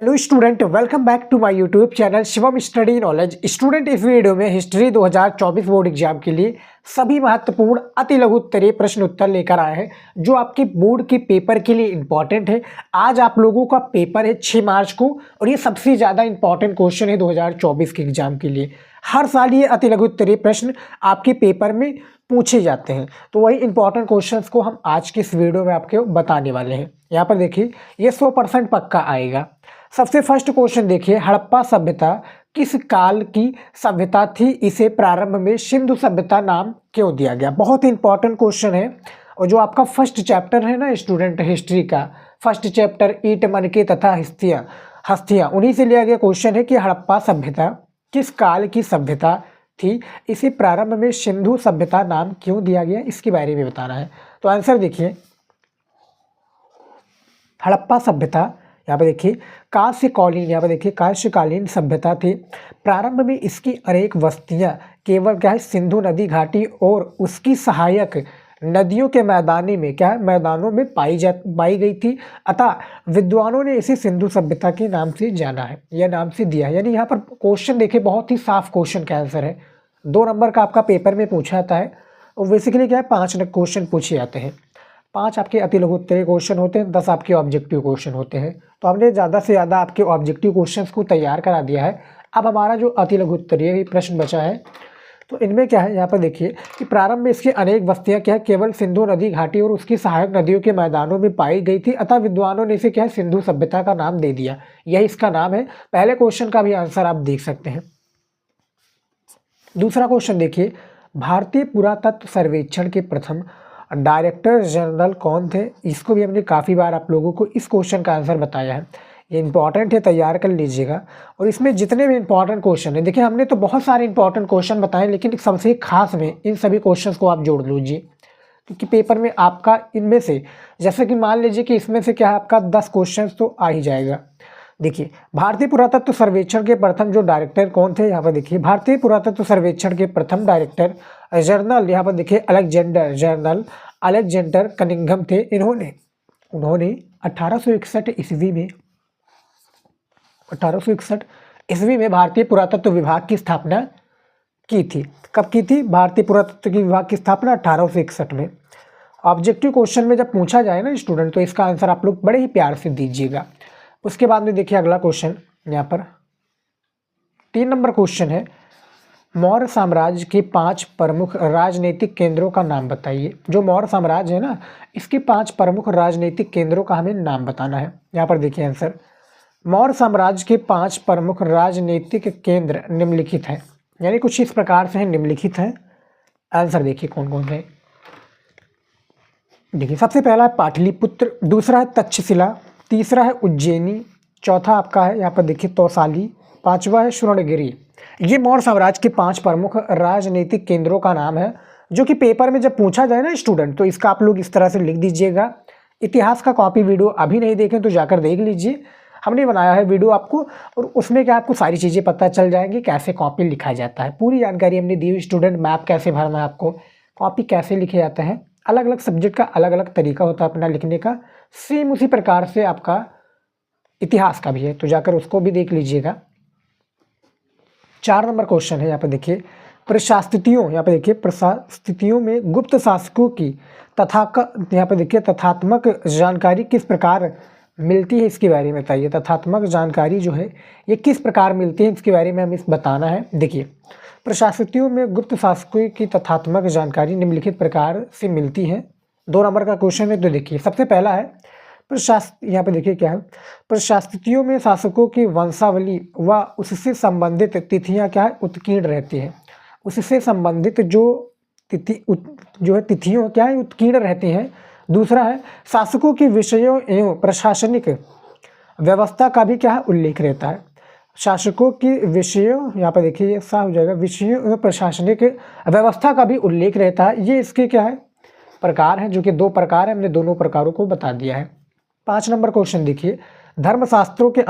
Hello student, welcome back to my YouTube channel Shivam study knowledge. Student, इस video में history 2024 board exam के लिए सभी महत्वपूर्ण अति लघु उत्तरीय प्रश्न उत्तर लेकर आए हैं जो आपके बोर्ड के पेपर के लिए इंपॉर्टेंट है। आज आप लोगों का पेपर है 6 मार्च को और ये सबसे ज़्यादा इंपॉर्टेंट क्वेश्चन है 2024 के एग्जाम के लिए। हर साल ये अति लघु उत्तरीय प्रश्न आपके पेपर में पूछे जाते हैं, तो वही इंपॉर्टेंट क्वेश्चंस को हम आज की इस वीडियो में आपको बताने वाले हैं। यहाँ पर देखिए, ये 100% पक्का आएगा। सबसे फर्स्ट क्वेश्चन देखिए, हड़प्पा सभ्यता किस काल की सभ्यता थी? इसे प्रारंभ में सिंधु सभ्यता नाम क्यों दिया गया? बहुत ही इंपॉर्टेंट क्वेश्चन है और जो आपका फर्स्ट चैप्टर है ना स्टूडेंट, हिस्ट्री का फर्स्ट चैप्टर ईंट मनके तथा हस्तियां, उन्हीं से लिया गया क्वेश्चन है कि हड़प्पा सभ्यता किस काल की सभ्यता थी? इसे प्रारंभ में सिंधु सभ्यता नाम क्यों दिया गया, इसके बारे में बताना है। तो आंसर देखिए, हड़प्पा सभ्यता यहाँ पर देखिए कांस्यकालीन, यहाँ पर देखिए कांस्यकालीन सभ्यता थी। प्रारंभ में इसकी अनेक बस्तियाँ केवल क्या है, सिंधु नदी घाटी और उसकी सहायक नदियों के मैदानों में पाई गई थी। अतः विद्वानों ने इसे सिंधु सभ्यता के नाम से जाना है या नाम से दिया है। यानी यहाँ पर क्वेश्चन देखिए, बहुत ही साफ क्वेश्चन का आंसर है। 2 नंबर का आपका पेपर में पूछा जाता है और बेसिकली क्या है, 5 क्वेश्चन पूछे जाते हैं। 5 आपके अति लघु उत्तरीय क्वेश्चन होते हैं, 10 आपके ऑब्जेक्टिव क्वेश्चन होते हैं। तो हमने ज़्यादा से ज़्यादा आपके ऑब्जेक्टिव क्वेश्चंस को तैयार करा दिया है। अब हमारा जो अति लघु उत्तरीय प्रश्न बचा है, तो इनमें क्या है, यहाँ पर देखिए कि प्रारंभ में इसकी अनेक बस्तियाँ क्या है, केवल सिंधु नदी घाटी और उसकी सहायक नदियों के मैदानों में पाई गई थी। अतः विद्वानों ने इसे क्या है, सिंधु सभ्यता का नाम दे दिया। यही इसका नाम है। पहले क्वेश्चन का भी आंसर आप देख सकते हैं। दूसरा क्वेश्चन देखिए, भारतीय पुरातत्व सर्वेक्षण के प्रथम डायरेक्टर जनरल कौन थे? इसको भी हमने काफ़ी बार आप लोगों को इस क्वेश्चन का आंसर बताया है। ये इंपॉर्टेंट है, तैयार कर लीजिएगा। और इसमें जितने भी इंपॉर्टेंट क्वेश्चन है, देखिए हमने तो बहुत सारे इंपॉर्टेंट क्वेश्चन बताए, लेकिन सबसे खास में इन सभी क्वेश्चंस को आप जोड़ लीजिए, क्योंकि पेपर में आपका इनमें से, जैसे कि मान लीजिए कि इसमें से क्या है, आपका 10 क्वेश्चन तो आ ही जाएगा। देखिए, भारतीय पुरातत्व सर्वेक्षण के प्रथम जो डायरेक्टर कौन थे? यहाँ पर देखिए, भारतीय पुरातत्व सर्वेक्षण के प्रथम डायरेक्टर जनरल, यहाँ पर देखिए अलेक्जेंडर कनिंघम थे। इन्होंने 1861 ईस्वी में भारतीय पुरातत्व विभाग की स्थापना की थी। कब की थी भारतीय पुरातत्व की विभाग की स्थापना? 1861 में। ऑब्जेक्टिव क्वेश्चन में जब पूछा जाए ना स्टूडेंट, तो इसका आंसर आप लोग बड़े ही प्यार से दीजिएगा। उसके बाद में देखिए अगला क्वेश्चन, यहाँ पर 3 नंबर क्वेश्चन है, मौर्य साम्राज्य के 5 प्रमुख राजनीतिक केंद्रों का नाम बताइए। जो मौर्य साम्राज्य है ना, इसके 5 प्रमुख राजनीतिक केंद्रों का हमें नाम बताना है। यहाँ पर देखिए आंसर, मौर्य साम्राज्य के 5 प्रमुख राजनीतिक केंद्र निम्नलिखित हैं। यानी कुछ इस प्रकार से हैं, निम्नलिखित हैं। आंसर देखिए कौन कौन है। देखिए, सबसे पहला है पाटलिपुत्र, दूसरा है तक्षशिला, तीसरा है उज्जैनी, चौथा आपका है यहाँ पर देखिए तौसाली, 5वां है स्वर्णगिरी। ये मौर्य साम्राज्य के 5 प्रमुख राजनीतिक केंद्रों का नाम है, जो कि पेपर में जब पूछा जाए ना स्टूडेंट, तो इसका आप लोग इस तरह से लिख दीजिएगा। इतिहास का कॉपी वीडियो अभी नहीं देखें तो जाकर देख लीजिए, हमने बनाया है वीडियो आपको, और उसमें क्या आपको सारी चीज़ें पता चल जाएंगी, कैसे कॉपी लिखा जाता है। पूरी जानकारी हमने दी हुई। स्टूडेंट, मैप कैसे भरना है आपको, कॉपी कैसे लिखे जाते हैं, अलग अलग सब्जेक्ट का अलग अलग तरीका होता है अपना लिखने का। सेम उसी प्रकार से आपका इतिहास का भी है, तो जाकर उसको भी देख लीजिएगा। 4 नंबर क्वेश्चन है, यहाँ पर देखिए प्रशास्तियों, यहाँ पर देखिए प्रशास्तियों में गुप्त शासकों की यहाँ पर देखिए तथ्यात्मक जानकारी किस प्रकार मिलती है, इसके बारे में बताइए। तथ्यात्मक जानकारी जो है ये किस प्रकार मिलती है, इसके बारे में हमें बताना है। देखिए, प्रशास्तियों में गुप्त शासकों की तथ्यात्मक जानकारी निम्नलिखित प्रकार से मिलती है। 2 नंबर का क्वेश्चन है। तो देखिए, सबसे पहला है यहाँ पे देखिए क्या है, प्रशास्तियों में शासकों की वंशावली व उससे संबंधित तिथियां क्या है, उत्कीर्ण रहती है। उससे संबंधित जो है तिथियों क्या है, उत्कीर्ण रहती हैं। दूसरा है, शासकों के विषयों एवं प्रशासनिक व्यवस्था का भी क्या है, उल्लेख रहता है। शासकों की विषयों, यहाँ पर देखिए ऐसा हो जाएगा, विषयों एवं प्रशासनिक व्यवस्था का भी उल्लेख रहता है। ये इसके क्या है, प्रकार हैं, जो कि 2 प्रकार है। हमने दोनों प्रकारों को बता दिया है। 5 नंबर क्वेश्चन देखिए, धर्मशास्त्रों के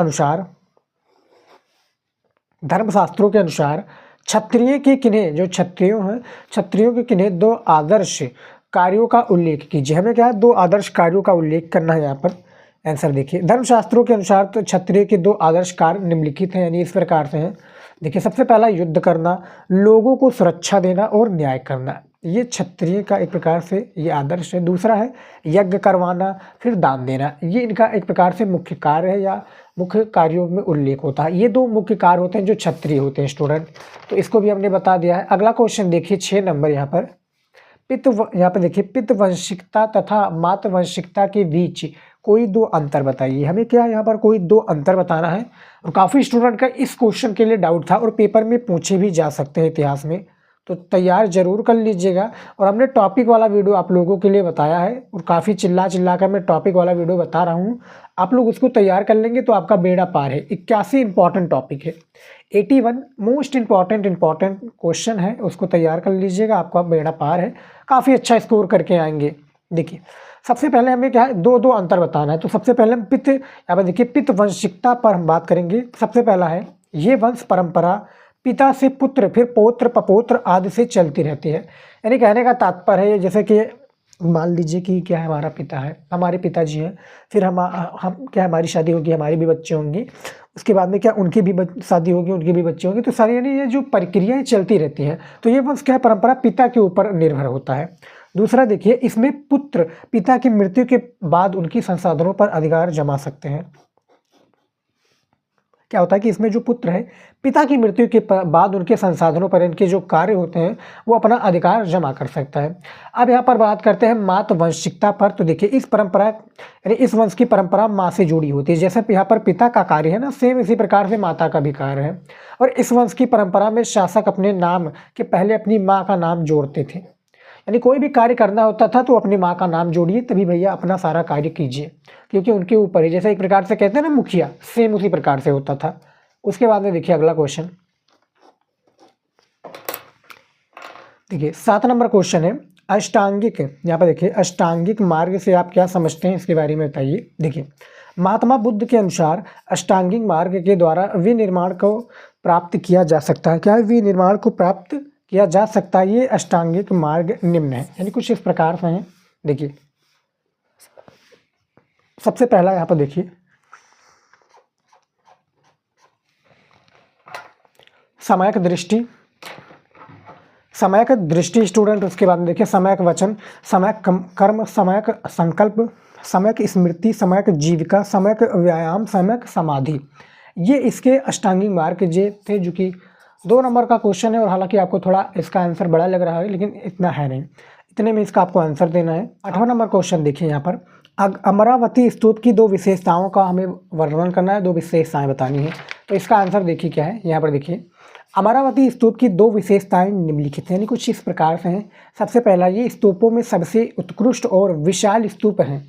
अनुसार क्षत्रिय के किन्हें, जो क्षत्रियों के किन्हें 2 आदर्श कार्यों का उल्लेख कीजिए। हमें क्या है, 2 आदर्श कार्यों का उल्लेख करना है यहाँ पर। आंसर देखिए, धर्मशास्त्रों के अनुसार तो क्षत्रिय के 2 आदर्श कार्य निम्नलिखित हैं, यानी इस प्रकार से हैं। देखिए, सबसे पहला युद्ध करना, लोगों को सुरक्षा देना और न्याय करना, ये क्षत्रिय का एक प्रकार से ये आदर्श है। दूसरा है यज्ञ करवाना, फिर दान देना, ये इनका एक प्रकार से मुख्य कार्य है या मुख्य कार्यों में उल्लेख होता है। ये 2 मुख्य कार्य होते हैं जो क्षत्रिय होते हैं स्टूडेंट, तो इसको भी हमने बता दिया है। अगला क्वेश्चन देखिए 6 नंबर यहाँ पर, यहाँ पे देखिए, पितवंशिकता तथा मातवंशिकता के बीच कोई 2 अंतर बताइए। हमें क्या है यहाँ पर कोई 2 अंतर बताना है, और काफ़ी स्टूडेंट का इस क्वेश्चन के लिए डाउट था और पेपर में पूछे भी जा सकते हैं इतिहास में, तो तैयार जरूर कर लीजिएगा। और हमने टॉपिक वाला वीडियो आप लोगों के लिए बताया है, और काफ़ी चिल्ला कर मैं टॉपिक वाला वीडियो बता रहा हूँ, आप लोग उसको तैयार कर लेंगे तो आपका बेड़ा पार है। 81 इंपॉर्टेंट टॉपिक है, 81 मोस्ट इंपॉर्टेंट क्वेश्चन है, उसको तैयार कर लीजिएगा, आपका बेड़ा पार है, काफ़ी अच्छा स्कोर करके आएंगे। देखिए, सबसे पहले हमें क्या है 2 अंतर बताना है। तो सबसे पहले हम यहाँ पर देखिए पित वंशिकता पर हम बात करेंगे। सबसे पहला है ये वंश परंपरा पिता से पुत्र, फिर पौत्र, पपौत्र आदि से चलती रहती है। यानी कहने का तात्पर्य है, जैसे कि मान लीजिए कि क्या है, हमारा पिता है, हमारे पिताजी हैं, फिर हम क्या, हमारी शादी होगी, हमारे भी बच्चे होंगे, उसके बाद में क्या उनकी भी शादी होगी, उनके भी बच्चे होंगे, तो सारी यानी ये जो प्रक्रियाएं चलती रहती हैं, तो ये वंश क्या है, परंपरा पिता के ऊपर निर्भर होता है। दूसरा देखिए, इसमें पुत्र पिता की मृत्यु के बाद उनकी संसाधनों पर अधिकार जमा सकते हैं। क्या होता है कि इसमें जो पुत्र है, पिता की मृत्यु के बाद उनके संसाधनों पर, इनके जो कार्य होते हैं, वो अपना अधिकार जमा कर सकता है। अब यहाँ पर बात करते हैं मातवंशिकता पर। तो देखिए, इस परंपरा यानी इस वंश की परंपरा माँ से जुड़ी होती है। जैसे यहाँ पर पिता का कार्य है ना, सेम इसी प्रकार से माता का भी कार्य है। और इस वंश की परंपरा में शासक अपने नाम के पहले अपनी माँ का नाम जोड़ते थे, यानी कोई भी कार्य करना होता था तो अपनी माँ का नाम जोड़िए, तभी भैया अपना सारा कार्य कीजिए, क्योंकि उनके ऊपर ही, जैसे एक प्रकार से कहते हैं ना मुखिया, सेम उसी प्रकार से होता था। उसके बाद में देखिए अगला क्वेश्चन, देखिए 7 नंबर क्वेश्चन है अष्टांगिक। यहाँ पर देखिए, अष्टांगिक मार्ग से आप क्या समझते हैं, इसके बारे में बताइए। देखिए, महात्मा बुद्ध के अनुसार अष्टांगिक मार्ग के द्वारा विनिर्माण को प्राप्त किया जा सकता है। क्या है, विनिर्माण को प्राप्त किया जा सकता है। ये अष्टांगिक मार्ग निम्न है, यानी कुछ इस प्रकार से हैं। देखिए, सबसे पहला यहाँ पर देखिए, समयक दृष्टि, समयक दृष्टि स्टूडेंट। उसके बाद में देखिए समयक वचन, समयक कर्म, समयक संकल्प, समयक स्मृति, समयक जीविका, समयक व्यायाम, समयक समाधि, ये इसके अष्टांगिक मार्ग जे थे, जो कि 2 नंबर का क्वेश्चन है। और हालांकि आपको थोड़ा इसका आंसर बड़ा लग रहा है, लेकिन इतना है नहीं, इतने में इसका आपको आंसर देना है। 8वां नंबर क्वेश्चन देखिए, यहाँ पर अमरावती स्तूप की 2 विशेषताओं का हमें वर्णन करना है, 2 विशेषताएं बतानी है। तो इसका आंसर देखिए क्या है, यहाँ पर देखिए, अमरावती स्तूप की 2 विशेषताएं निम्नलिखित हैं, यानी कुछ इस प्रकार से हैं। सबसे पहला, ये स्तूपों में सबसे उत्कृष्ट और विशाल स्तूप हैं।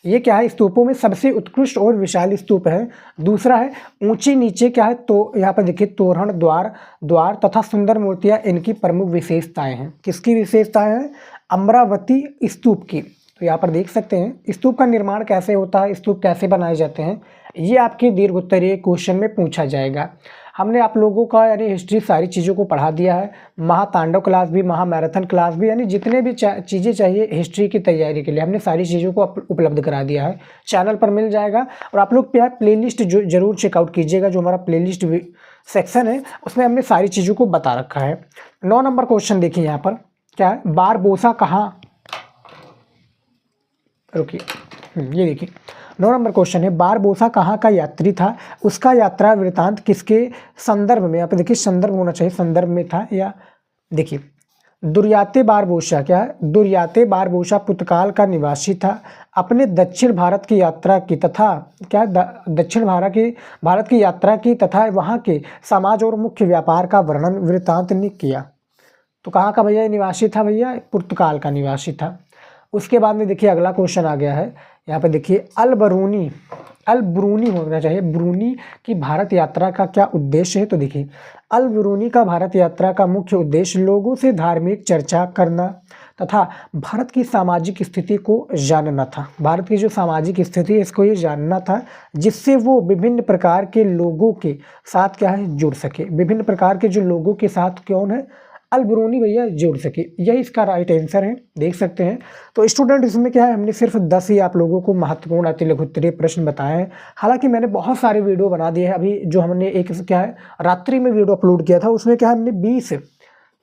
ये क्या है, स्तूपों में सबसे उत्कृष्ट और विशाल स्तूप है। दूसरा है ऊंची नीचे क्या है, तो यहाँ पर देखिए तोरण, द्वार तथा सुंदर मूर्तियाँ इनकी प्रमुख विशेषताएं हैं। किसकी विशेषताएं हैं, अमरावती स्तूप की। तो यहाँ पर देख सकते हैं स्तूप का निर्माण कैसे होता है, स्तूप कैसे बनाए जाते हैं, ये आपके दीर्घ उत्तरीय क्वेश्चन में पूछा जाएगा। हमने आप लोगों का यानी हिस्ट्री सारी चीज़ों को पढ़ा दिया है, महातांडव क्लास भी, महामैराथन क्लास भी, यानी जितने भी चीज़ें चाहिए हिस्ट्री की तैयारी के लिए हमने सारी चीज़ों को उपलब्ध करा दिया है, चैनल पर मिल जाएगा। और आप लोग प्लेलिस्ट जो जरूर चेकआउट कीजिएगा, जो हमारा प्लेलिस्ट सेक्शन है उसमें हमने सारी चीज़ों को बता रखा है। 9 नंबर क्वेश्चन देखिए, यहाँ पर क्या है, बारबोसा कहाँ, रुकिए, ये देखिए 9 नंबर क्वेश्चन है, बारबोसा कहाँ का यात्री था, उसका यात्रा वृतांत किसके संदर्भ में, यहाँ पे देखिए संदर्भ होना चाहिए, संदर्भ में था। या देखिए दुर्याते बारबोसा, क्या है, दुर्याते बारबोसा पुर्तगाल का निवासी था। अपने दक्षिण भारत की यात्रा की तथा क्या दक्षिण भारत की यात्रा की तथा वहाँ के समाज और मुख्य व्यापार का वर्णन वृतांत ने किया। तो कहाँ का भैया निवासी था, भैया पुर्तगाल का निवासी था। उसके बाद में देखिए अगला क्वेश्चन आ गया है, यहाँ पे देखिए अल-बरूनी होना चाहिए, ब्रूनी की भारत यात्रा का क्या उद्देश्य है। तो देखिए अल-बरूनी का भारत यात्रा का मुख्य उद्देश्य लोगों से धार्मिक चर्चा करना तथा भारत की सामाजिक स्थिति को जानना था। भारत की जो सामाजिक स्थिति है इसको ये जानना था, जिससे वो विभिन्न प्रकार के लोगों के साथ क्या है जुड़ सके। विभिन्न प्रकार के जो लोगों के साथ कौन है, अलबरूनी भैया जुड़ सके, यही इसका राइट आंसर है, देख सकते हैं। तो स्टूडेंट इसमें क्या है, हमने सिर्फ 10 ही आप लोगों को महत्वपूर्ण अति लघु उत्तरीय प्रश्न बताए हैं। हालांकि मैंने बहुत सारे वीडियो बना दिए हैं, अभी जो हमने एक क्या है रात्रि में वीडियो अपलोड किया था, उसमें क्या है हमने 20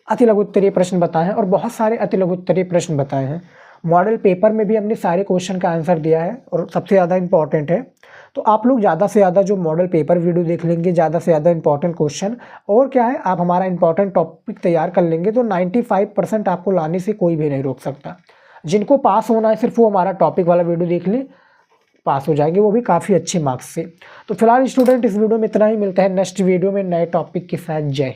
अति लघु उत्तरीय प्रश्न बताए हैं और बहुत सारे अति लघु उत्तरीय प्रश्न बताए हैं। मॉडल पेपर में भी हमने सारे क्वेश्चन का आंसर दिया है और सबसे ज़्यादा इंपॉर्टेंट है। तो आप लोग ज़्यादा से ज़्यादा जो मॉडल पेपर वीडियो देख लेंगे, ज़्यादा से ज़्यादा इंपॉर्टेंट क्वेश्चन और क्या है आप हमारा इंपॉर्टेंट टॉपिक तैयार कर लेंगे तो 95% आपको लाने से कोई भी नहीं रोक सकता। जिनको पास होना है सिर्फ वो हमारा टॉपिक वाला वीडियो देख लें, पास हो जाएंगे, वो भी काफ़ी अच्छे मार्क्स से। तो फिलहाल स्टूडेंट इस वीडियो में इतना ही, मिलता है नेक्स्ट वीडियो में नए टॉपिक के साथ। जय